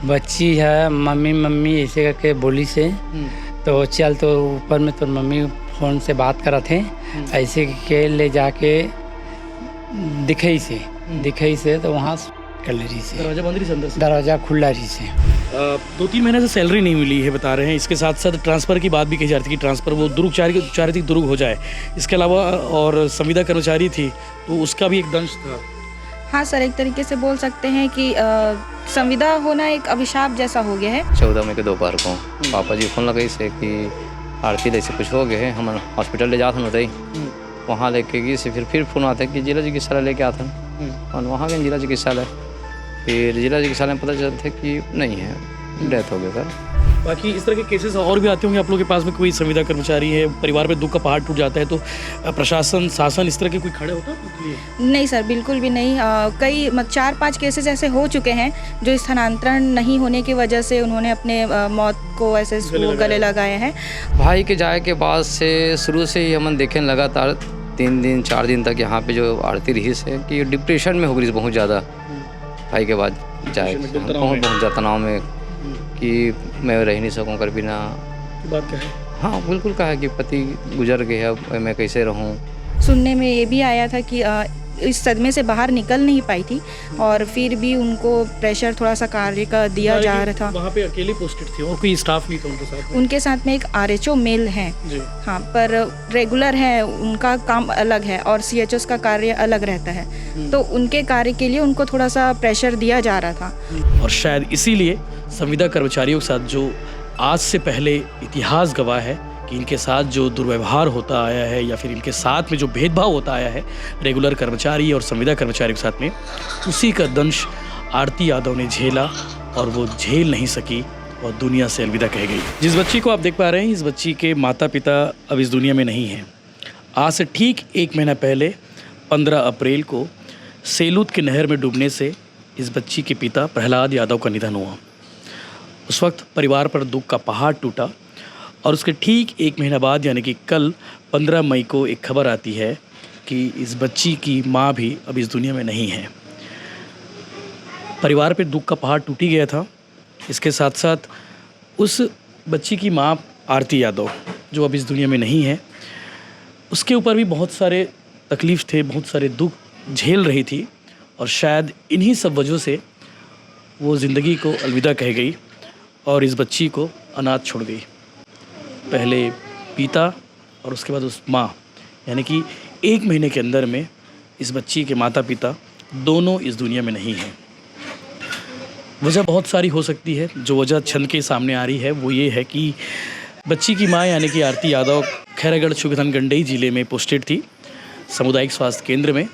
बच्ची है, mummy mummy ऐसे करके बोली से तो चल तो ऊपर में तो मम्मी फ़ोन से बात करा थे, ऐसे के ले जाके दिखई से तो वहाँ कर ले रही से दरवाजा बंद रही से अंदर से? दरवाज़ा खुला रही से। 2-3 महीने से सैलरी नहीं मिली है बता रहे हैं। इसके साथ साथ ट्रांसफ़र की बात भी कही जा रही थी कि ट्रांसफ़र वो चाह रही थी दुरुग हो जाए। इसके अलावा और संविदा कर्मचारी थी तो उसका भी एक दंश था। हाँ सर, एक तरीके से बोल सकते हैं कि संविदा होना एक अभिशाप जैसा हो गया है। 14 मई के दोपहर को पापा जी फोन लगाई से कि आरती जैसे कुछ हो गए है, हम हॉस्पिटल ले जाते होते वहाँ लेके गई से फिर फोन आता है कि जिला चिकित्सालय लेके आता और वहाँ गए जिला चिकित्सालय। फिर जिला चिकित्सालय में पता चलता कि नहीं है, डेथ हो गया सर। बाकी इस तरह के केसेस और भी आते होंगे आप लोगों के पास में? कोई संविदा कर्मचारी है, परिवार पे दुख का पहाड़ टूट जाता है तो प्रशासन शासन इस तरह के कोई खड़े होता है? नहीं सर, बिल्कुल भी नहीं। कई 4-5 केसेस ऐसे हो चुके हैं जो स्थानांतरण नहीं होने की वजह से उन्होंने अपने मौत को ऐसे गले लगाए हैं। भाई के जाए के बाद से शुरू से ही हम देखें लगातार 3 दिन 4 दिन तक यहाँ पे जो आरती रही से कि डिप्रेशन में हो गई बहुत ज़्यादा। भाई के बाद जाए बहुत ज़्यादा तनाव में कि मैं रह नहीं सकूँ कर बिना। बात क्या है? हाँ बिल्कुल कहा कि पति गुजर गए है, मैं कैसे रहूँ। सुनने में ये भी आया था कि इस सदमे से बाहर निकल नहीं पाई थी और फिर भी उनको प्रेशर थोड़ा सा कार्य का दिया जा रहा था। वहाँ पे अकेले पोस्टेड थी और कोई स्टाफ नहीं था उनके साथ में? उनके साथ में एक आरएचओ मेल है जी। हाँ, पर रेगुलर है, उनका काम अलग है और सीएचओस का कार्य अलग रहता है, तो उनके कार्य के लिए उनको थोड़ा सा प्रेशर दिया जा रहा था। और शायद इसीलिए संविदा कर्मचारियों के साथ जो आज से पहले इतिहास गवाह है कि इनके साथ जो दुर्व्यवहार होता आया है या फिर इनके साथ में जो भेदभाव होता आया है रेगुलर कर्मचारी और संविदा कर्मचारी के साथ में, उसी का दंश आरती यादव ने झेला और वो झेल नहीं सकी और दुनिया से अलविदा कह गई। जिस बच्ची को आप देख पा रहे हैं, इस बच्ची के माता पिता अब इस दुनिया में नहीं हैं। आज से ठीक 1 महीना पहले 15 अप्रैल को सेलूत की नहर में डूबने से इस बच्ची के पिता प्रहलाद यादव का निधन हुआ। उस वक्त परिवार पर दुख का पहाड़ टूटा और उसके ठीक 1 महीना बाद यानी कि कल 15 मई को एक खबर आती है कि इस बच्ची की माँ भी अब इस दुनिया में नहीं है। परिवार पे दुख का पहाड़ टूट ही गया था। इसके साथ साथ उस बच्ची की माँ आरती यादव जो अब इस दुनिया में नहीं है, उसके ऊपर भी बहुत सारे तकलीफ़ थे, बहुत सारे दुख झेल रही थी और शायद इन्हीं सब वजहों से वो ज़िंदगी को अलविदा कह गई और इस बच्ची को अनाथ छोड़ गई। पहले पिता और उसके बाद उस माँ, यानी कि 1 महीने के अंदर में इस बच्ची के माता पिता दोनों इस दुनिया में नहीं हैं। वजह बहुत सारी हो सकती है। जो वजह छन के सामने आ रही है वो ये है कि बच्ची की माँ यानी कि आरती यादव खैरागढ़ शुगथन-गंडई ज़िले में पोस्टेड थी सामुदायिक स्वास्थ्य केंद्र में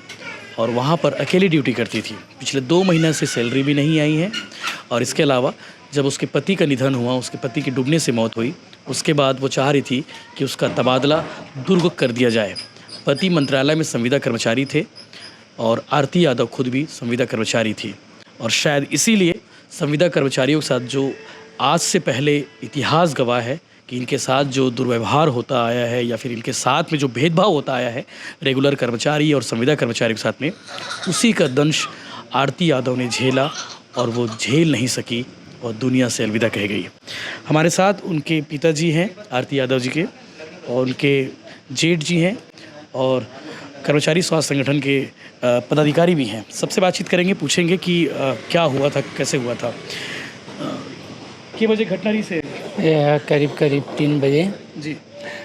और वहाँ पर अकेली ड्यूटी करती थी। पिछले 2 महीने से सैलरी भी नहीं आई है और इसके अलावा जब उसके पति का निधन हुआ, उसके पति की डूबने से मौत हुई, उसके बाद वो चाह रही थी कि उसका तबादला दुर्ग कर दिया जाए। पति मंत्रालय में संविदा कर्मचारी थे और आरती यादव खुद भी संविदा कर्मचारी थी और शायद इसीलिए संविदा कर्मचारियों के साथ जो आज से पहले इतिहास गवाह है कि इनके साथ जो दुर्व्यवहार होता आया है या फिर इनके साथ में जो भेदभाव होता आया है रेगुलर कर्मचारी और संविदा कर्मचारी के साथ में, उसी का दंश आरती यादव ने झेला और वो झेल नहीं सकी और दुनिया से अलविदा कह गई। हमारे साथ उनके पिताजी हैं आरती यादव जी के और उनके जेठ जी हैं और कर्मचारी स्वास्थ्य संगठन के पदाधिकारी भी हैं। सबसे बातचीत करेंगे, पूछेंगे कि क्या हुआ था, कैसे हुआ था, कितने बजे घटना रही से? करीब 3 बजे जी।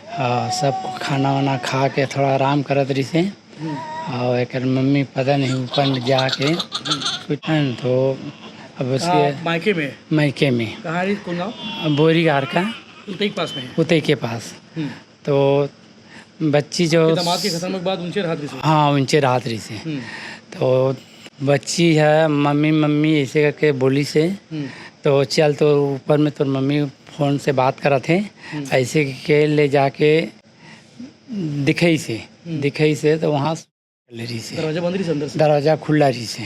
हाँ, सबको खाना वाना खा के थोड़ा आराम करत रही से और एक मम्मी पता नहीं ऊपर में जाके तो अब उसके मायके में कहाँ रही? कौन गाँव? बोरीगार का उतई के पास में है। उतई के पास। तो बच्ची जो दामाद के खत्म के बाद ऊंचे राहत रही से? हाँ, ऊंचे राहत रही से। तो बच्ची है, मम्मी मम्मी ऐसे करके बोली से तो चल तो ऊपर में तो मम्मी फ़ोन से बात करा थे, ऐसे के ले जाके दिखई से तो वहाँ ले रही से दरवाजा बंद रही से अंदर से? दरवाज़ा खुला रही से।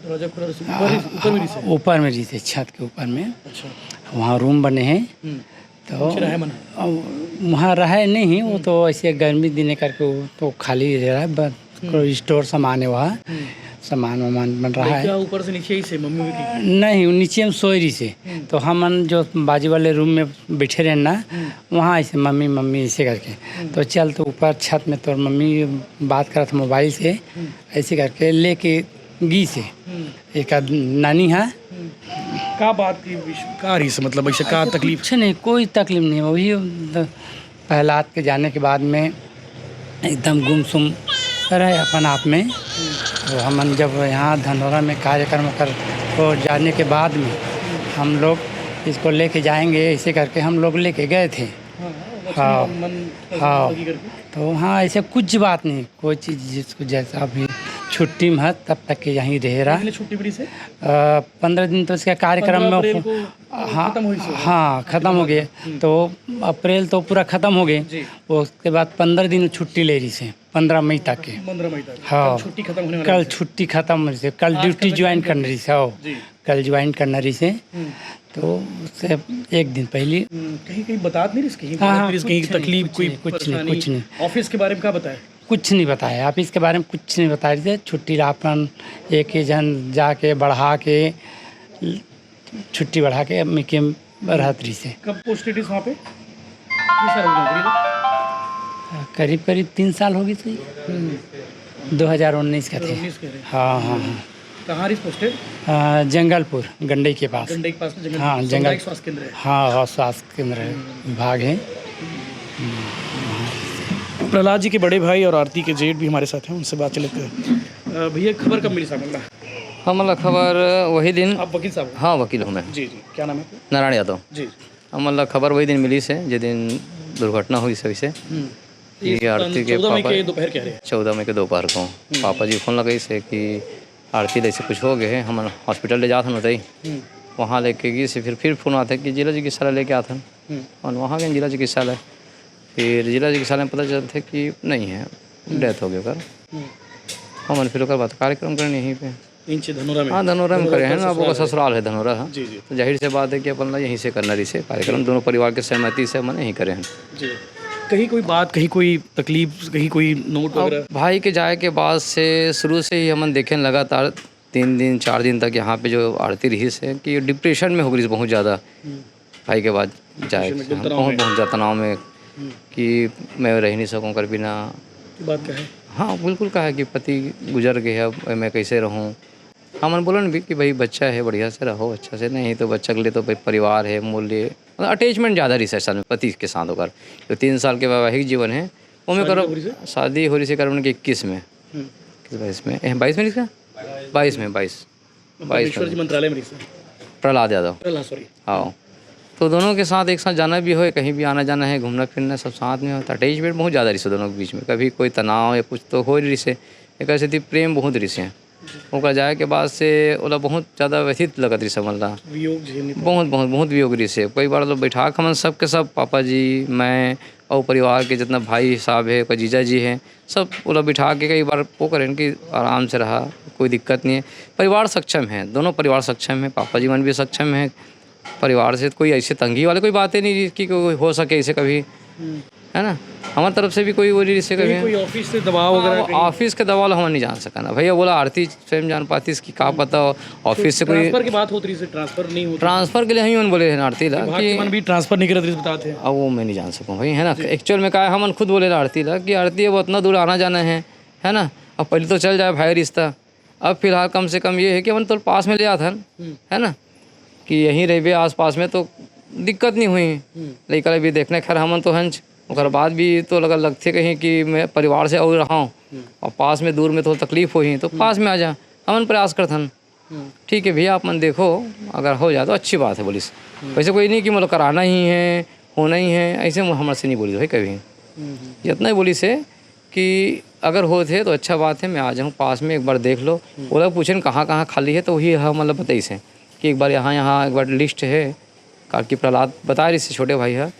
दरवाजा खुला रही से? ऊपर में रही से? ऊपर में रही से, छत के ऊपर में। अच्छा। वहाँ रूम बने हैं तो वहाँ रहे नहीं, वो तो ऐसे गर्मी देने करके वो तो खाली रह रहा है, स्टोर सामान है वहाँ। सामान वामान बन रहा है। क्या ऊपर से नीचे ही से मम्मी की? नहीं, नीचे में सोई रही से, तो हमन जो बाजू वाले रूम में बैठे रहे ना, वहाँ ऐसे मम्मी मम्मी ऐसे करके, तो चल तो ऊपर छत में तो मम्मी बात करा था मोबाइल से, ऐसे करके लेके गी से एक नानी है। का बात की का रही से मतलब ऐसे का तकलीफ? कुछ नहीं, कोई तकलीफ नहीं। वही पहलाद के जाने के बाद में एकदम गुमसुम रहे अपन आप में। तो हम जब यहाँ धनौरा में कार्यक्रम कर को जाने के बाद में हम लोग इसको लेके जाएंगे ऐसे करके हम लोग लेके गए थे। हाँ हाँ, तो हाँ ऐसे कुछ बात नहीं, कोई चीज़ जिसको जैसा भी छुट्टी में है तब तक के यहीं रह रहा। छुट्टी पड़ी से 15 दिन तो इसका कार्यक्रम में हाँ ख़त्म हो गए, तो अप्रैल तो पूरा ख़त्म हो गए। उसके बाद 15 दिन छुट्टी ले रही से 15 मई तक के। 15 मई तक हाँ, छुट्टी खत्म होने कल छुट्टी खत्म हो रही से, कल ड्यूटी ज्वाइन करना रही से। हो कल ज्वाइन करना रही से, तो उससे एक दिन पहले कहीं कहीं बता नहीं रही कहीं कुछ तकलीफ नहीं, कोई कुछ नहीं। ऑफिस के बारे में क्या बताया? कुछ नहीं बताया, आप इसके बारे में कुछ नहीं बता रहे थे। छुट्टी अपन एक ही जन जाके बढ़ा के छुट्टी बढ़ा के अम्मी के रहत रही से। कब पोस्टेड वहाँ पे? करीब 3 साल हो गई सही। 2019 का थे। हाँ हाँ हाँ। कहाँ रही पोस्टेड? जंगलपुर गंडई के पास। गंडई के पास में हाँ जंगल स्वास्थ्य केंद्र है। हाँ स्वास्थ्य केंद्र विभाग है। प्रहलाद जी के बड़े भाई और आरती के जेठ भी हमारे साथ हैं, उनसे बात चलते हैं। भैया खबर कब मिली सामने? हमारा खबर वही दिन। आप वकील साहब? हाँ वकील हूँ मैं। जी जी, क्या नाम है? नारायण यादव जी। हमारा खबर वही दिन मिली से जिस दिन दुर्घटना हुई सही से। ये आरती के पापा 14 मई के दोपहर कह रहे हैं। 14 मई के दोपहर को पापा जी फोन लगाई से कि आरती जैसे कुछ हो गए है, हम हॉस्पिटल ले जाते बताई। वहाँ लेके गई से फिर फोन आता कि जिला चिकित्सालय लेके आते हैं, और वहाँ गए जिला चिकित्सालय। फिर जिला चिकित्सालय में पता चलते कि नहीं है, डेथ हो गया कर। हमने फिर बात कार्यक्रम करनी यहीं पे धनौरा में। हाँ धनौरा में करे हैं ना, आपका ससुराल है धनौरा। हाँ जी जी। तो जाहिर से बात है कि अपन यहीं से करना रही से कार्यक्रम, दोनों परिवार के सहमति से हमने यहीं करे हैं। जी। कहीं कोई बात, कहीं कोई तकलीफ, कहीं कोई नोट वगैरह? भाई के जाए के बाद से शुरू से ही हमन देखें लगातार 3 दिन 4 दिन तक यहाँ पे जो आरती रही से कि डिप्रेशन में हो गई बहुत ज़्यादा। भाई के बाद जाए बहुत ज़्यादा तनाव में कि मैं रह नहीं सकूँ कर बिना। बात क्या है? हाँ बिल्कुल कहा है कि पति गुजर गए, अब मैं कैसे रहूँ। हमने बोलन भी कि भाई बच्चा है, बढ़िया से रहो अच्छा से, नहीं तो बच्चा के लिए तो भाई परिवार है, मूल्य मतलब अटैचमेंट ज़्यादा रही है में पति के साथ होकर। जो 3 साल के वैवाहिक जीवन है वो में करो शादी हो रही से करो 21 में 22 में 22 में इसका 22 में 22 मंत्रालय में प्रहलाद यादव। हाँ, तो दोनों के साथ एक साथ जाना भी हो, कहीं भी आना जाना है, घूमना फिरना सब साथ में होता। अटैचमेंट बहुत ज़्यादा रही दोनों के बीच में, कभी कोई तनाव या कुछ तो हो रही से। एक ऐसे थी प्रेम बहुत रही से। ओकर जाए के बाद से ओला बहुत ज़्यादा व्यथित लगत रही समझ ला, बहुत वियोग रही से। कई बार तो बैठा हमन सब के सब पापा जी, मैं और परिवार के जितना भाई साहब है, कोई जीजा जी हैं, सब ओला बिठा के कई बार वो करें कि आराम से रहा, कोई दिक्कत नहीं है। परिवार सक्षम है, दोनों परिवार सक्षम है, पापा जी मन भी सक्षम है। परिवार से कोई ऐसे तंगी वाले कोई बातें नहीं कि कोई हो सके ऐसे कभी, है ना। हमारी तरफ से भी कोई वो से कभी कोई ऑफिस से दबाव वगैरह? ऑफिस के दबाव हम नहीं जान सका ना भैया, बोला आरती स्वयं जान पाती इसकी का पता ऑफिस से कोई ट्रांसफर की बात होती है? ट्रांसफर नहीं होती? ट्रांसफर के लिए हम बोले हैं आरती ला कि भी ट्रांसफर नहीं करते बताते हैं। अब वो मैं नहीं जान सकूँ भाई, है ना। एक्चुअल में क्या है, हम खुद बोले आरती ला कि आरती अब उतना दूर आना जाना है ना। अब पहले तो चल जाए भाई रिश्ता, अब फिलहाल कम से कम ये है कि हम तो पास में ले आता है ना, कि यहीं रहे आस पास में तो दिक्कत नहीं हुई। लेकिन भी देखने खैर हमन तो हंच और बाद भी तो लगते कहीं कि मैं परिवार से और रहा हूँ और पास में दूर में तो तकलीफ हुई तो पास में आ जा, हमन प्रयास करथन। ठीक है भैया, आप मन देखो अगर हो जाए तो अच्छी बात है बोलिस। वैसे कोई नहीं कि मतलब कराना ही है, होना ही है, ऐसे हमारे से नहीं बोली भाई कभी। इतना ही बोली से कि अगर होते तो अच्छा बात है, मैं आ जाऊँ पास में, एक बार देख लो। वो लोग पूछें कहाँ कहाँ खाली है, तो वही हाँ मतलब बताई से कि एक बार यहाँ एक बार लिस्ट है कार की। प्रहलाद बता रही से छोटे भाई है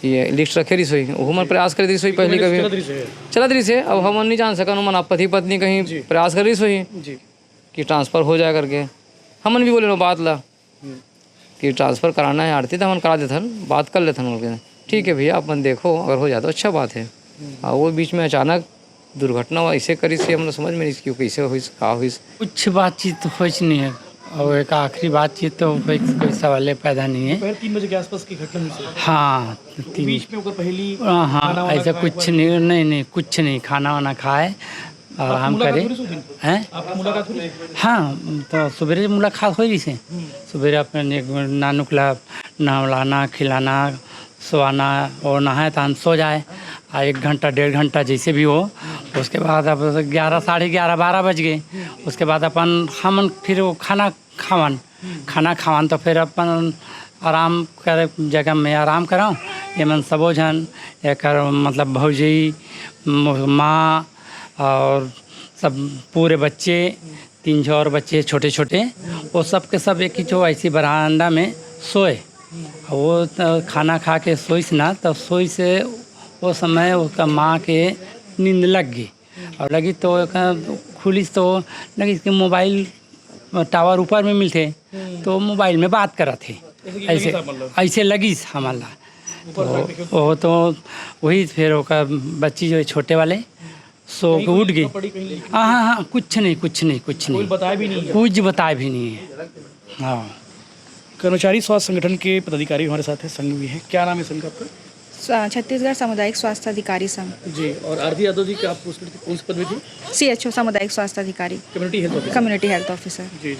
कि ये लिस्ट रखे रही सोई, वो मन प्रयास कर रही सोई पहले कभी चलत रही से। अब हम नहीं जान सका मन आप पति पत्नी कहीं प्रयास कर रही सोई कि ट्रांसफ़र हो जाए करके। हमन भी बोले नो बात ला कि ट्रांसफ़र कराना है आरती, तो हम करा देथन, बात कर लेथन। ठीक है भैया, अपन देखो अगर हो जाए तो अच्छा बात है। और वो बीच में अचानक दुर्घटना ऐसे करी से हम लोग समझ में नहीं क्यों कैसे हुई का हुई। कुछ बातचीत होच नहीं है और एक आखिरी बातचीत तो कोई सवाल पैदा नहीं है। दोपहर 3 बजे के आसपास की घटना हुई सर। हाँ बीच में होकर पहली हाँ ऐसा कुछ नहीं कुछ नहीं, खाना वाना खाए आराम करे हैं। आपकी मुलाकात हुई? हाँ तो सवेरे मुलाकात हो रही से सवेरे अपने नानू को नहलाना खिलाना सोआना और नहाए तहन सो जाए 1 घंटा 1.5 घंटा जैसे भी हो। उसके बाद अब 11 साढ़े 11 12 बज गए। उसके बाद अपन हमन फिर वो खाना खावन तो फिर अपन आराम करे जगह में आराम कराऊँ। ये मन सबो जन एक मतलब भौजी माँ और सब पूरे बच्चे 3 और बच्चे छोटे छोटे वो सब के सब एक ही जो ऐसी बरामदा में सोए। वो तो खाना खा के सोई से ना तो सोई से वो समय उसका माँ के नींद लग गई और लगी तो खुली तो लगी कि मोबाइल टावर ऊपर में मिलते तो मोबाइल में बात करा थे ऐसे लगी हमारा तो वो तो वही फिर वो बच्ची जो छोटे वाले सो के उठ गई। हाँ कुछ नहीं बताया भी नहीं है। कुछ बताया भी नहीं है। हाँ कर्मचारी स्वास्थ्य संगठन के पदाधिकारी हमारे साथ हैं, संघ भी हैं। क्या नाम है संघ का आपका? छत्तीसगढ़ सामुदायिक स्वास्थ्य अधिकारी संघ। जी। और आरती यादव जी की आप कौन सी पद में थी? CHO सामुदायिक स्वास्थ्य अधिकारी, कम्युनिटी हेल्थ ऑफिसर। जी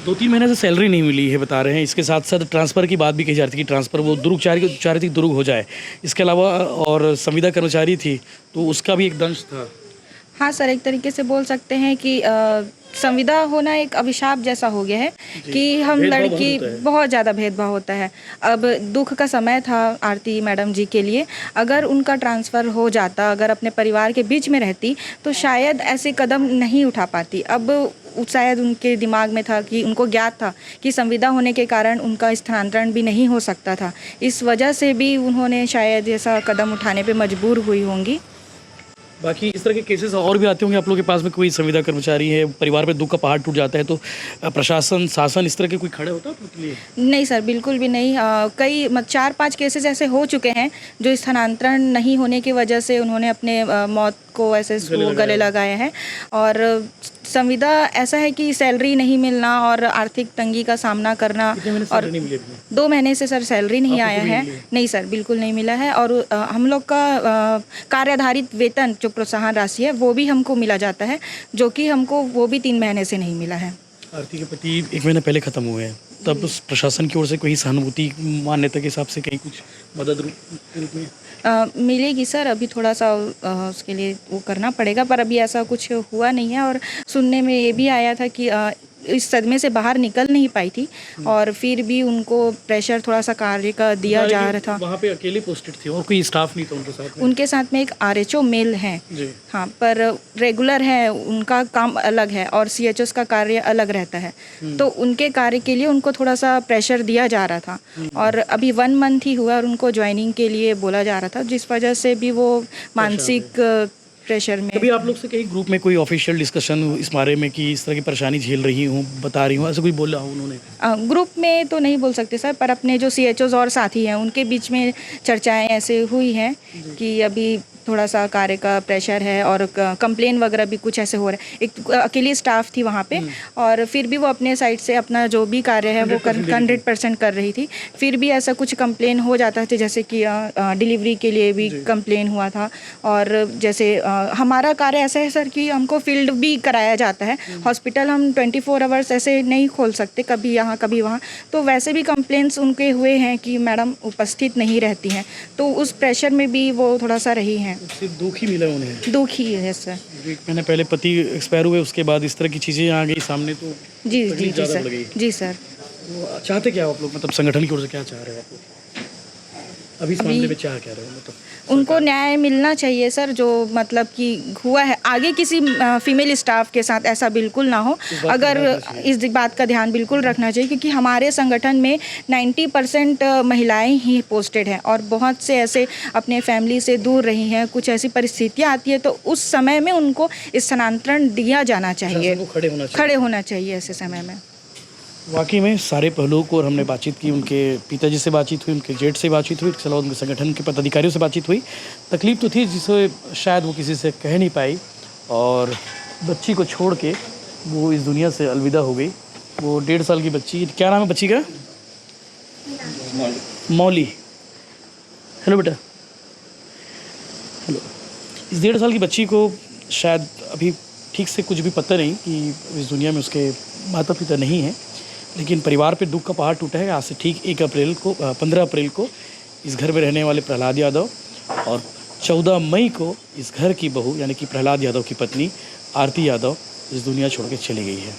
2-3 महीने से सैलरी नहीं मिली है बता रहे हैं। इसके साथ साथ ट्रांसफ़र की बात भी कही जा रही थी कि ट्रांसफ़र वो चाह रही थी दुरुग हो जाए। इसके अलावा और संविदा कर्मचारी थी तो उसका भी एक दंश था। हाँ सर, एक तरीके से बोल सकते हैं कि संविदा होना एक अभिशाप जैसा हो गया है कि हम लड़की बहुत ज़्यादा भेदभाव होता है। अब दुख का समय था आरती मैडम जी के लिए। अगर उनका ट्रांसफ़र हो जाता, अगर अपने परिवार के बीच में रहती तो शायद ऐसे कदम नहीं उठा पाती। अब शायद उनके दिमाग में था कि उनको ज्ञात था कि संविदा होने के कारण उनका स्थानांतरण भी नहीं हो सकता था। इस वजह से भी उन्होंने शायद ऐसा कदम उठाने पे मजबूर हुई होंगी। बाकी इस तरह के केसेस और भी आते होंगे आप लोगों के पास में? कोई संविदा कर्मचारी है, परिवार पे दुख का पहाड़ टूट जाता है तो प्रशासन शासन इस तरह के कोई खड़े होता है आपके लिए? नहीं सर, बिल्कुल भी नहीं। कई 4-5 केसेस ऐसे हो चुके हैं जो स्थानांतरण नहीं होने की वजह से उन्होंने अपने मौत को ऐसे गले लगाए हैं। और संविदा ऐसा है कि सैलरी नहीं मिलना और आर्थिक तंगी का सामना करना। और 2 महीने से सर सैलरी नहीं आया है। नहीं सर, बिल्कुल नहीं मिला है। और हम लोग का कार्य आधारित वेतन जो प्रोत्साहन राशि है वो भी हमको मिला जाता है, जो कि हमको वो भी 3 महीने से नहीं मिला है। आरती के पति 1 महीना पहले ख़त्म हुए हैं, तब उस प्रशासन की ओर से कोई सहानुभूति मान्यता के हिसाब से कहीं कुछ मदद रूप में मिलेगी सर। अभी थोड़ा सा उसके लिए वो करना पड़ेगा, पर अभी ऐसा कुछ हुआ नहीं है। और सुनने में ये भी आया था कि इस सदमे से बाहर निकल नहीं पाई थी और फिर भी उनको प्रेशर थोड़ा सा कार्य का दिया जा रहा था। वहाँ पे अकेले पोस्टेड थी और कोई स्टाफ नहीं था उनके साथ में? उनके साथ में एक RHO मेल है जी। हाँ, पर रेगुलर है, उनका काम अलग है और CHOs का कार्य अलग रहता है। तो उनके कार्य के लिए उनको थोड़ा सा प्रेशर दिया जा रहा था और अभी 1 मंथ ही हुआ और उनको ज्वाइनिंग के लिए बोला जा रहा था, जिस वजह से भी वो मानसिक प्रेशर में। कभी आप लोग से कहीं ग्रुप में कोई ऑफिशियल डिस्कशन इस बारे में कि इस तरह की परेशानी झेल रही हूँ, बता रही हूँ, ऐसा कोई बोला हो उन्होंने? ग्रुप में तो नहीं बोल सकते सर, पर अपने जो CHOs और साथी हैं उनके बीच में चर्चाएं ऐसे हुई हैं कि अभी थोड़ा सा कार्य का प्रेशर है और कंप्लेन वगैरह भी कुछ ऐसे हो रहा है। एक अकेली स्टाफ थी वहाँ पे और फिर भी वो अपने साइड से अपना जो भी कार्य है वो 100% कर रही थी। फिर भी ऐसा कुछ कंप्लेन हो जाता था, जैसे कि डिलीवरी के लिए भी कंप्लेन हुआ था। और जैसे हमारा कार्य ऐसा है सर कि हमको फील्ड भी कराया जाता है। हॉस्पिटल हम 24 आवर्स ऐसे नहीं खोल सकते, कभी यहाँ कभी वहाँ। तो वैसे भी कंप्लेंट्स उनके हुए हैं कि मैडम उपस्थित नहीं रहती हैं, तो उस प्रेशर में भी वो थोड़ा सा रही हैं। सिर्फ दुख ही मिला उन्हें? दुख ही है सर। 1 महीने पहले पति एक्सपायर हुए, उसके बाद इस तरह की चीज़ें आ गई सामने तो जी सर। जी सर। तो चाहते क्या आप लोग, मतलब संगठन की ओर से क्या चाह रहे हो आप लोग अभी इस मामले में? चाह क्या रहे हो? मतलब उनको न्याय मिलना चाहिए सर, जो मतलब कि हुआ है आगे किसी फीमेल स्टाफ के साथ ऐसा बिल्कुल ना हो। अगर इस बात का ध्यान बिल्कुल रखना चाहिए, क्योंकि हमारे संगठन में 90% महिलाएं ही पोस्टेड हैं और बहुत से ऐसे अपने फैमिली से दूर रही हैं। कुछ ऐसी परिस्थितियां आती है तो उस समय में उनको स्थानांतरण दिया जाना चाहिए, खड़े होना चाहिए ऐसे समय में। वाकई में सारे पहलुओं को और हमने बातचीत की, उनके पिताजी से बातचीत हुई, उनके जेठ से बातचीत हुई, इसके अलावा उनके संगठन के पदाधिकारियों से बातचीत हुई। तकलीफ़ तो थी जिसे शायद वो किसी से कह नहीं पाई, और बच्ची को छोड़ के वो इस दुनिया से अलविदा हो गई। वो 1.5 साल की बच्ची, क्या नाम है बच्ची का? मौली। हेलो बेटा। हेलो। इस 1.5 साल की बच्ची को शायद अभी ठीक से कुछ भी पता नहीं कि इस दुनिया में उसके माता पिता नहीं हैं, लेकिन परिवार पे दुख का पहाड़ टूटा है। आज से ठीक 15 अप्रैल को इस घर में रहने वाले प्रहलाद यादव और 14 मई को इस घर की बहू यानी कि प्रहलाद यादव की पत्नी आरती यादव इस दुनिया छोड़ के चली गई है।